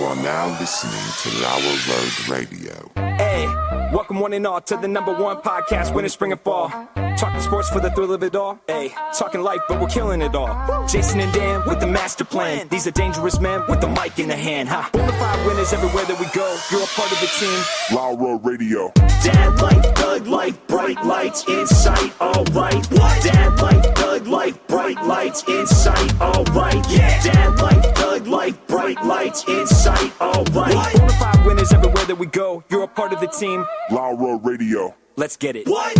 are now listening to Lower Road Radio. Hey, welcome one and all to the #1 podcast, winter, spring, and fall. Talking sports for the thrill of it all. Hey, talking life, but we're killing it all. Jason and Dan with the master plan. These are dangerous men with the mic in the hand. Ha. Bonafide winners everywhere that we go. You're a part of the team. Lower Road Radio. Dad light, thug light, bright lights in sight. All right. What? Dad light, thug light, bright lights in sight. All right. Yeah. Dad light, thug light, bright lights in sight. All right. What? Bonafide winners everywhere that we go. You're a part of the team. Lower Road Radio. Let's get it. What?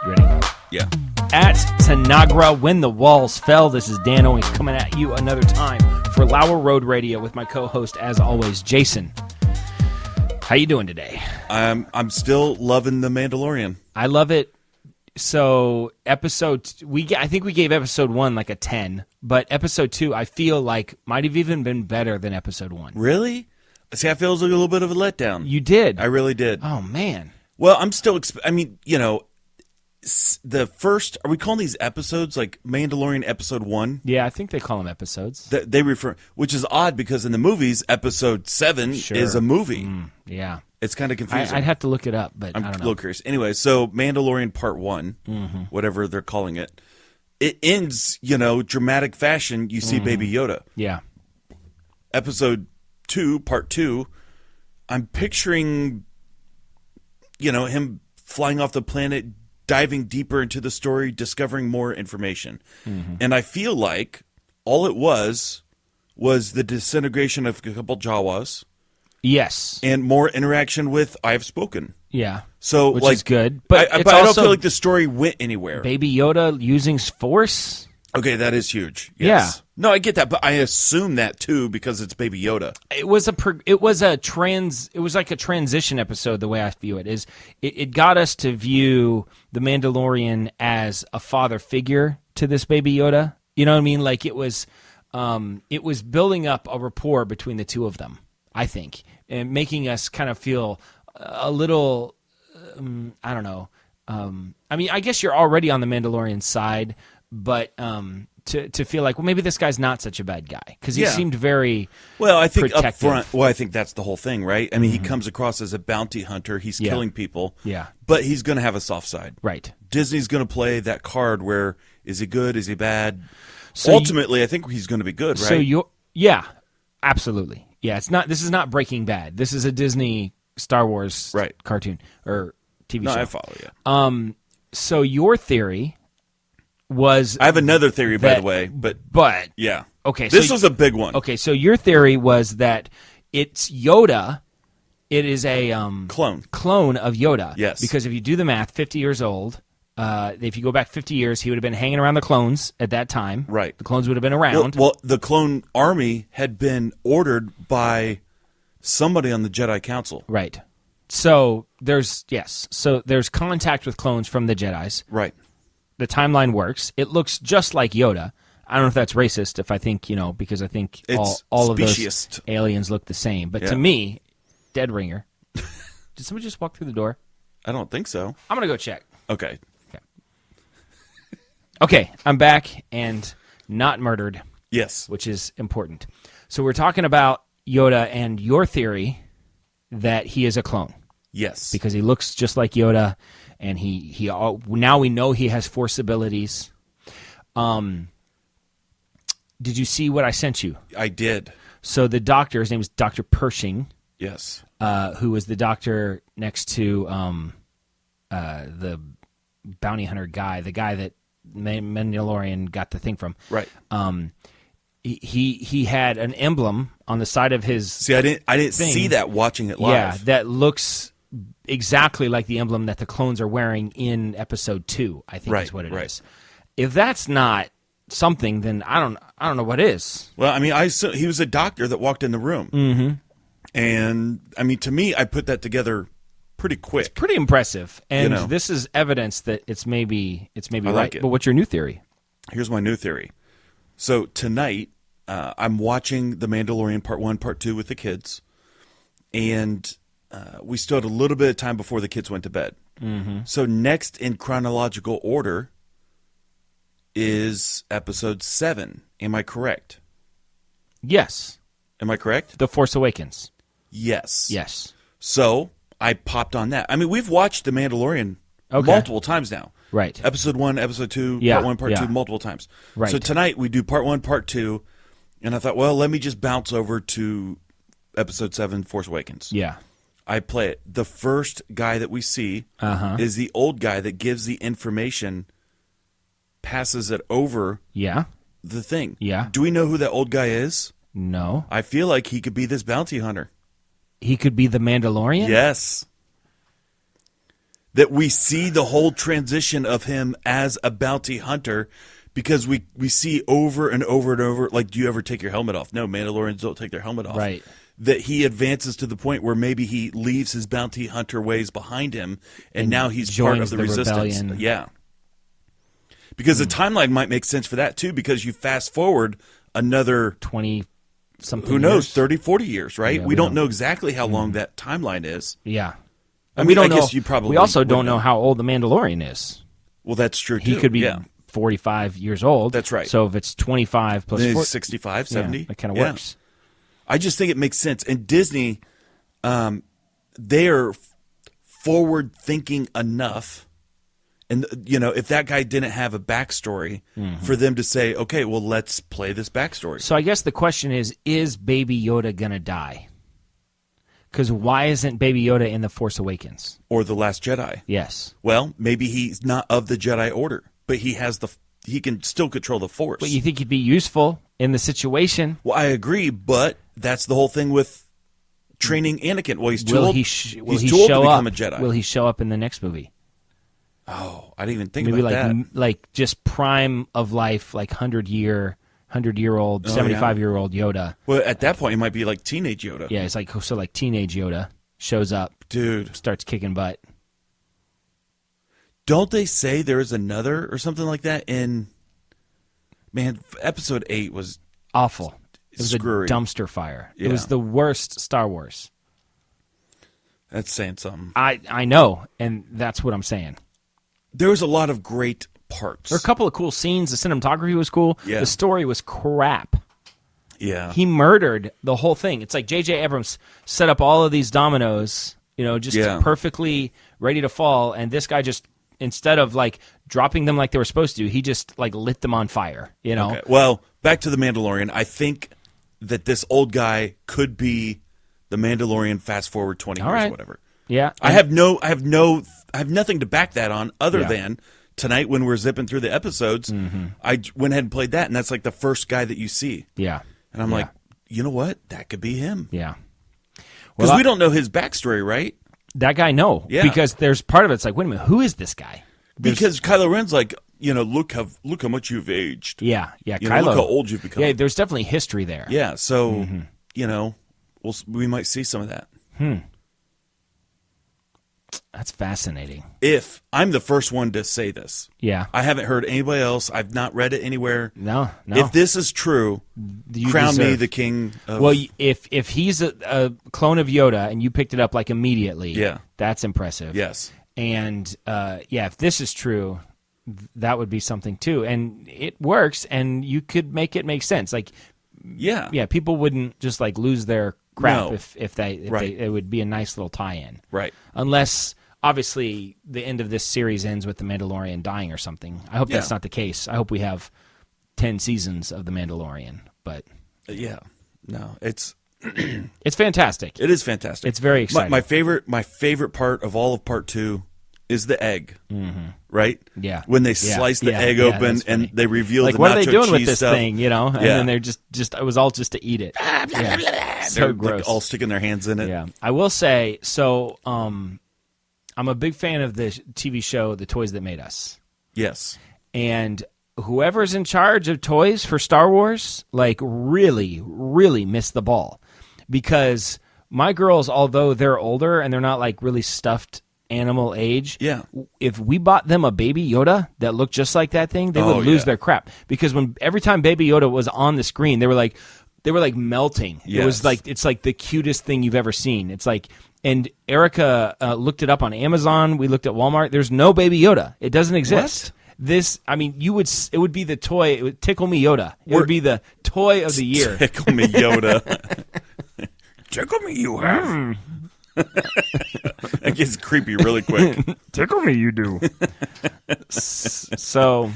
You ready? Yeah. At Tanagra, when the walls fell. This is Dan Owings coming at you another time for Lower Road Radio with my co-host, as always, Jason. How you doing today? I'm still loving The Mandalorian. I love it. So I think we gave episode 1 like a 10, but episode 2 I feel like might have even been better than episode 1. Really? See, I feel like a little bit of a letdown. You did? I really did. Oh man. Well, I'm still. The first. Are we calling these episodes like Mandalorian episode 1? Yeah, I think they call them episodes. They refer, which is odd because in the movies, episode 7 is a movie. Yeah. It's kind of confusing. I'd have to look it up, but I'm I a don't know. little curious. Anyway, so Mandalorian Part 1, whatever they're calling it, it ends, dramatic fashion. You see Baby Yoda. Yeah. Episode 2, Part 2, I'm picturing, him flying off the planet, diving deeper into the story, discovering more information. And I feel like all it was the disintegration of a couple Jawas. Yes. And more interaction with I Have Spoken. Yeah. So, which is good. But I don't feel like the story went anywhere. Baby Yoda using Force? Okay, that is huge. Yes. Yeah. No, I get that, but I assume that too because it's Baby Yoda. It was like a transition episode. The way I view it is, it got us to view the Mandalorian as a father figure to this Baby Yoda. You know what I mean? Like it was building up a rapport between the two of them, I think, and making us kind of feel a little, I don't know. I mean, I guess you're already on the Mandalorian side, but to feel like, well, maybe this guy's not such a bad guy because he seemed very I think protective. up front. Well, I think that's the whole thing, right? I mean, he comes across as a bounty hunter. He's killing people. Yeah, but he's going to have a soft side, right? Disney's going to play that card where is he good? Is he bad? So ultimately, I think he's going to be good, right? So absolutely. Yeah, this is not Breaking Bad. This is a Disney Star Wars cartoon or TV show. No, I follow you. So your theory was... I have another theory, by the way, but yeah. Okay. This was a big one. Okay, so your theory was that it's Yoda. It is a clone of Yoda. Yes. Because if you do the math, 50 years old... if you go back 50 years, he would have been hanging around the clones at that time. Right. The clones would have been around. Well, the clone army had been ordered by somebody on the Jedi Council. Right. So there's contact with clones from the Jedis. Right. The timeline works. It looks just like Yoda. I don't know if that's racist, if I think, because I think all of those aliens look the same. But to me, dead ringer. Did somebody just walk through the door? I don't think so. I'm going to go check. Okay. Okay, I'm back and not murdered. Yes. Which is important. So we're talking about Yoda and your theory that he is a clone. Yes. Because he looks just like Yoda, and now we know he has Force abilities. Did you see what I sent you? I did. So the doctor, his name is Dr. Pershing. Yes. Who was the doctor next to the bounty hunter guy, the guy that Mandalorian got the thing from. Right. He had an emblem on the side of his. See, I didn't see that watching it live. Yeah, that looks exactly like the emblem that the clones are wearing in episode 2. I think is what it is. If that's not something, then I don't know what is. Well, I mean, he was a doctor that walked in the room, and I mean, to me, I put that together pretty quick. It's pretty impressive, and this is evidence that it's maybe right. Like it. But what's your new theory? Here's my new theory. So tonight, I'm watching The Mandalorian Part 1, Part 2 with the kids, and we still had a little bit of time before the kids went to bed. So next in chronological order is Episode 7. Am I correct? Yes. Am I correct? The Force Awakens. Yes. Yes. So I popped on that. I mean, we've watched The Mandalorian multiple times now. Right. Episode 1, Episode 2, Yeah, Part 1, Part yeah. 2, multiple times. Right. So tonight we do Part 1, Part 2, and I thought, well, let me just bounce over to Episode 7, Force Awakens. Yeah. I play it. The first guy that we see is the old guy that gives the information, passes it over Yeah. the thing. Yeah. Do we know who that old guy is? No. I feel like he could be this bounty hunter. He could be the Mandalorian? Yes. That we see the whole transition of him as a bounty hunter because we see over and over and over, like, do you ever take your helmet off? No, Mandalorians don't take their helmet off. Right. That he advances to the point where maybe he leaves his bounty hunter ways behind him and now he's part of joins the the resistance. rebellion. Yeah. Because the timeline might make sense for that too, because you fast forward another 20-something who knows, years. 30, 40 years, right? Yeah, we don't know exactly how long that timeline is. Yeah. I And mean, we don't I know. guess you probably we also would don't know how old the Mandalorian is. Well, that's true too. He could be yeah. 45 years old. That's right. So if it's 25 plus Then he's 40, 65, 70. yeah, that kind of Yeah. works. I just think it makes sense. And Disney, they are forward thinking enough. And, you know, if that guy didn't have a backstory for them to say, okay, well, let's play this backstory. So I guess the question is Baby Yoda going to die? Because why isn't Baby Yoda in The Force Awakens? Or The Last Jedi. Yes. Well, maybe he's not of the Jedi Order, but he can still control the Force. But you think he'd be useful in the situation? Well, I agree, but that's the whole thing with training Anakin. Well, he's too Will old. he he's will he too old to show become up? a Jedi. Will he show up in the next movie? Oh, I didn't even think Maybe about that. like just prime of life, like 100-year-old, 75-year-old Yoda. Well, at that point, he might be like teenage Yoda. Yeah, it's like teenage Yoda shows up, Dude, starts kicking butt. don't they say there is another or something like that in... Man, Episode 8 was... Awful. It was Screwy. a dumpster fire. Yeah. It was the worst Star Wars. That's saying something. I know, and that's what I'm saying. There was a lot of great parts. There were a couple of cool scenes. The cinematography was cool. Yeah. The story was crap. Yeah. He murdered the whole thing. It's like J.J. Abrams set up all of these dominoes, just perfectly ready to fall, and this guy just, instead of like dropping them like they were supposed to, he just like lit them on fire, Okay. Well, back to The Mandalorian. I think that this old guy could be The Mandalorian fast forward 20 All years right. or whatever. Yeah. I have nothing to back that on other than tonight when we're zipping through the episodes, I went ahead and played that, and that's like the first guy that you see. Yeah. And I'm like, you know what? That could be him. Yeah. Because Well, we don't know his backstory, right? That guy, no. Yeah. Because there's part of it's like, wait a minute, who is this guy? Because Kylo Ren's like, look how much you've aged. Yeah. Yeah. You know, Kylo. look how old you've become. Yeah, there's definitely history there. Yeah, so, we might see some of that. That's fascinating. If I'm the first one to say this. Yeah. I haven't heard anybody else. I've not read it anywhere. No. If this is true, You crown me deserve- the king of... Well, if he's a clone of Yoda and you picked it up like immediately, Yeah. that's impressive. Yes. And if this is true, that would be something too. And it works, and you could make it make sense. Like, Yeah. people wouldn't just like lose their crap No. if it would be a nice little tie-in. Right. Unless obviously the end of this series ends with the Mandalorian dying or something. I hope that's Yeah. not the case. I hope we have 10 seasons of the Mandalorian. But Yeah. No, it's it's fantastic. it is fantastic. It's very exciting. My favorite part of all of part 2 is the egg. Right? Yeah. When they Yeah. slice the Yeah. egg Yeah, open that's and funny. they reveal Like, the what nacho are they doing with cheese this stuff. thing? And Yeah. then they're just it was all just to eat it. Yeah. So They're gross. like all sticking their hands in it. Yeah, I will say so. I'm a big fan of the TV show The Toys That Made Us, Yes. and whoever's in charge of toys for Star Wars, like really, really missed the ball, because my girls, although they're older and they're not like really stuffed animal age, Yeah. if we bought them a Baby Yoda that looked just like that thing, they Oh, would lose yeah. their crap, because every time Baby Yoda was on the screen, they were like melting. It was Yes. like, it's like the cutest thing you've ever seen. It's like, and Erica looked it up on Amazon. We looked at Walmart. There's no Baby Yoda. It doesn't exist. What? It would be the toy. It would Tickle Me Yoda. It would be the toy of the year. Tickle me, Yoda. Tickle me, you have. That gets creepy really quick. Tickle me, you do. So,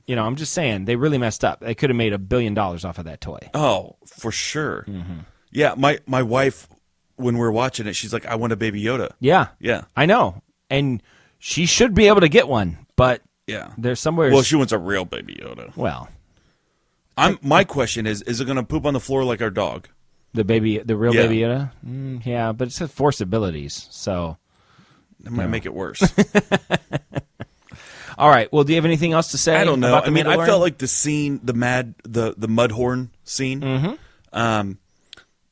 I'm just saying, they really messed up. They could have made $1 billion off of that toy. Oh, for sure. Mm-hmm. Yeah, my wife, when we're watching it, she's like, I want a Baby Yoda. Yeah. Yeah. I know. And she should be able to get one, but yeah, there's somewhere. Well, she wants a real Baby Yoda. Well, my question is it going to poop on the floor like our dog? The real Baby Yoda? Yeah, but it says force abilities, so. That might make it worse. All right. Well, do you have anything else to say? I don't know. About the I felt like the scene, the Mudhorn scene. Mm-hmm.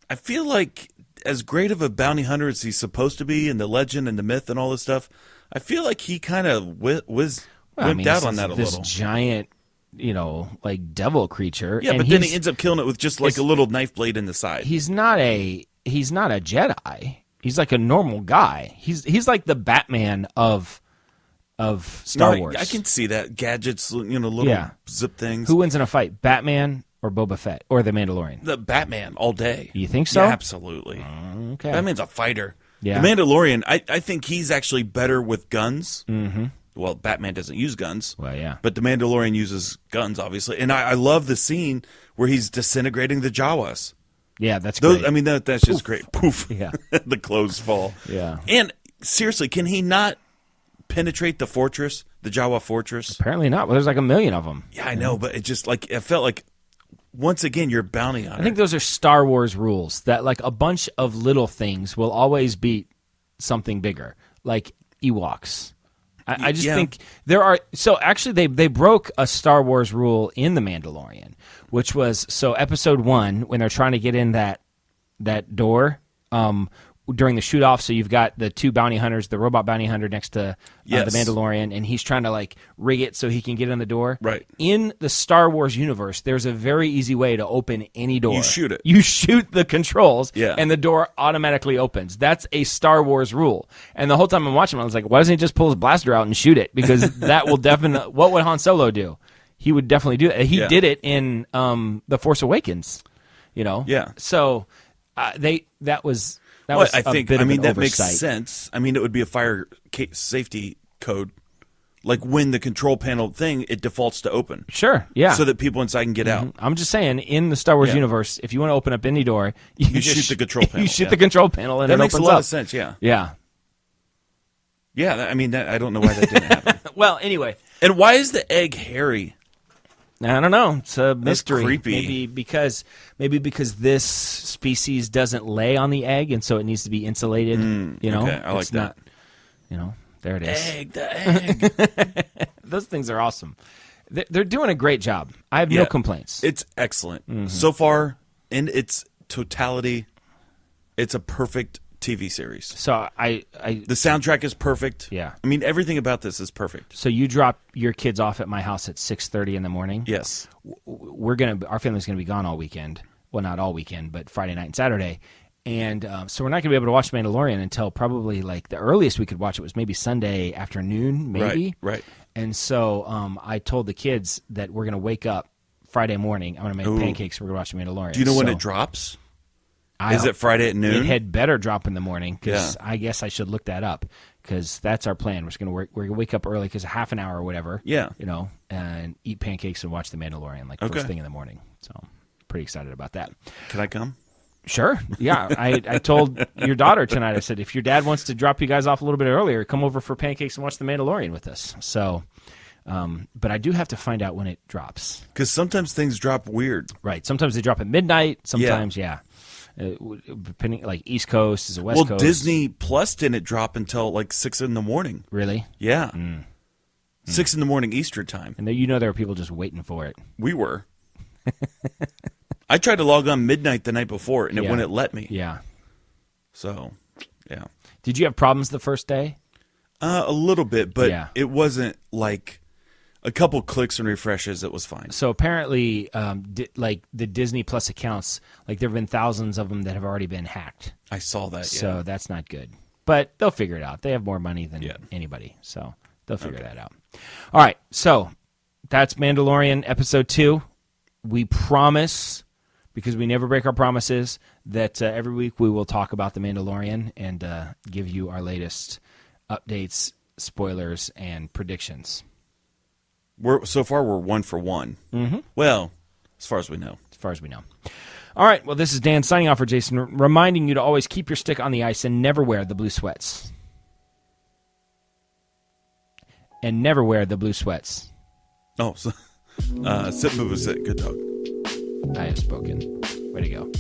I feel like as great of a bounty hunter as he's supposed to be, and the legend and the myth and all this stuff, I feel like he kind of wimped out on that a little. This giant, like devil creature. Yeah, and but then he ends up killing it with just like a little knife blade in the side. He's not a Jedi. He's like a normal guy. He's like the Batman of Star Wars. I can see that. Gadgets, little zip things. Who wins in a fight, Batman or Boba Fett or the Mandalorian? The Batman all day. You think so? Yeah, absolutely. Okay. Batman's a fighter. Yeah. The Mandalorian, I think he's actually better with guns. Mm-hmm. Well, Batman doesn't use guns. Well, yeah. But the Mandalorian uses guns, obviously. And I love the scene where he's disintegrating the Jawas. Yeah, that's great. That's just great. Poof. Yeah. The clothes fall. Yeah. And seriously, can he not penetrate the fortress, the Jawa fortress? Apparently not. Well, there's like 1 million of them. Yeah, I know, but it just it felt like once again you're bounty hunter. I think those are Star Wars rules that like a bunch of little things will always beat something bigger, like Ewoks. I just think there are. So actually, they broke a Star Wars rule in The Mandalorian, which was episode 1 when they're trying to get in that door. During the shoot off, so you've got the two bounty hunters, the robot bounty hunter next to the Mandalorian, and he's trying to like rig it so he can get in the door. Right. In the Star Wars universe, there's a very easy way to open any door. You shoot it. You shoot the controls, Yeah. and the door automatically opens. That's a Star Wars rule. And the whole time I'm watching, I was like, why doesn't he just pull his blaster out and shoot it? Because that will definitely. What would Han Solo do? He would definitely do that. He did it in The Force Awakens. Yeah. So that was. I think that oversight. makes sense. It would be a fire safety code, like when the control panel thing it defaults to open. Sure, yeah. So that people inside can get out. I'm just saying, in the Star Wars universe, if you want to open up any door, you shoot the control panel. You shoot the control panel, and that it makes opens a lot up. of sense. Yeah, Yeah. yeah. I don't know why that didn't happen. Well, anyway, And why is the egg hairy? I don't know. It's a mystery. creepy. Maybe because this species doesn't lay on the egg, and so it needs to be insulated. Okay, I like It's not. There it is. The egg. Those things are awesome. They're doing a great job. I have no complaints. It's excellent so far in its totality. It's a perfect TV series. So The soundtrack is perfect. Yeah. Everything about this is perfect. So you drop your kids off at my house at 6:30 in the morning. Yes. Our family's gonna be gone all weekend. Well, not all weekend, but Friday night and Saturday. And so we're not gonna be able to watch Mandalorian until probably like the earliest we could watch it was maybe Sunday afternoon, maybe. Right. And so I told the kids that we're gonna wake up Friday morning. I'm gonna make pancakes. We're gonna watch Mandalorian. Do you know when it drops? Is it Friday at noon? It had better drop in the morning because I guess I should look that up because that's our plan. We're gonna wake up early because a half an hour or whatever. Yeah. And eat pancakes and watch The Mandalorian first thing in the morning. So pretty excited about that. Can I come? Sure. Yeah. I told your daughter tonight. I said if your dad wants to drop you guys off a little bit earlier, come over for pancakes and watch The Mandalorian with us. So. But I do have to find out when it drops. Because sometimes things drop weird. Right. Sometimes they drop at midnight. Sometimes, depending, like East Coast is a West Coast. Well, Disney Plus didn't drop until like 6 in the morning. Really? Yeah. 6 in the morning Eastern time. And there are people just waiting for it. We were. I tried to log on midnight the night before, and it wouldn't let me. Yeah. So, yeah. Did you have problems the first day? A little bit, but it wasn't like a couple clicks and refreshes. It was fine. So apparently, like the Disney Plus accounts, like there have been thousands of them that have already been hacked. I saw that. So that's not good. But they'll figure it out. They have more money than anybody, so they'll figure that out. All right, so that's Mandalorian episode 2. We promise, because we never break our promises, that every week we will talk about The Mandalorian and give you our latest updates, spoilers, and predictions. So far, we're 1 for 1. Mm-hmm. Well, as far as we know. As far as we know. All right, well, this is Dan signing off for Jason, reminding you to always keep your stick on the ice and never wear the blue sweats. And never wear the blue sweats. Oh, so, sit, move, sit. Good dog. I have spoken. Way to go.